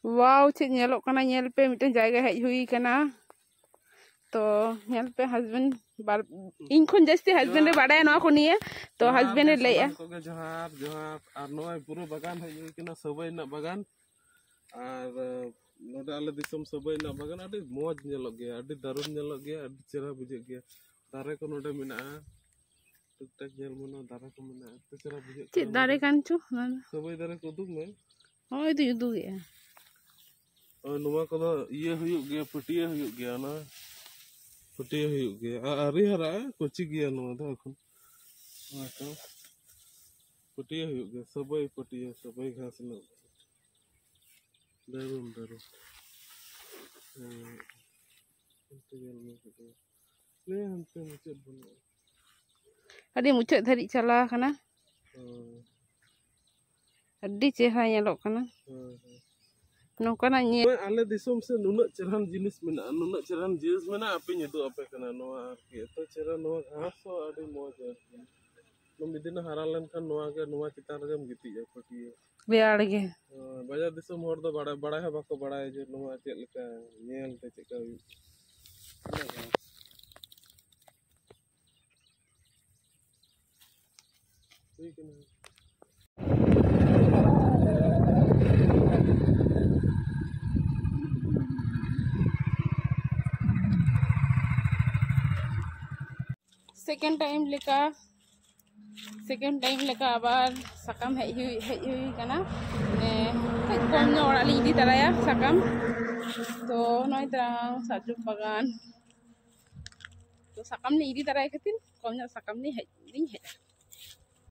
wow check नेलोक कना nail पे mitten जायगा हेज हुई कना तो नेल पे हस्बैंड इन खन जस्ती हस्बैंड रे बाडाय नवा को निये तो हस्बैंड रे लैया जोहार जोहार आर नोय पुरो बागान हेज हुई कना सबई ना बागान आर नोडे आले दिसम सबई ना बागान आडी मौज नेलोक गया आडी दारुण नेलोक गया आडी चेहरा बुझे गया दारे को नोडे मेना टुक टक नेल मनो दारे को मेना तो चेहरा बुझे चे दारे कान छु सबई दारे को दुग में ओय दु युदु गया नुमा को ये हुयुग गया पटिया हुयुग गया ना पटिया हुयुग गया आरी हरा कोची गया नुमा दो एखन तो पटिया हुयुग गया सबई पटिया सबई घास न दारुन दारुन ले हमसे मुझे बोलो अडी मुचे धरी चला कना अडी चेहरा नेलोक कना नोकना nye आले दिसोम से नुना चरहन जिनिस मेना नुना चरहन जिनिस मेना आपे निदो आपे कना नोआ आरके तो चेहरा नोआ घास तो आडी मौज आरके नो मिदिन हारा लेन खान नोआ के नोआ चितान रेम गिति जा पटिए बेयाड़ गे बाजार दिसोम होर दो बड़ा बड़ा है बाको बड़ा है जे नोआ चेक लेका नेल ते चेका हुई कना सेकेंड टाइम लेका आबार साकाम हेज हुई कना ने कम नो ओड़ा ली इदी तराया साकाम तो नय तरह साजुक बागान तो साकाम ने इदी तराय खातिर कम नो साकाम ने हेज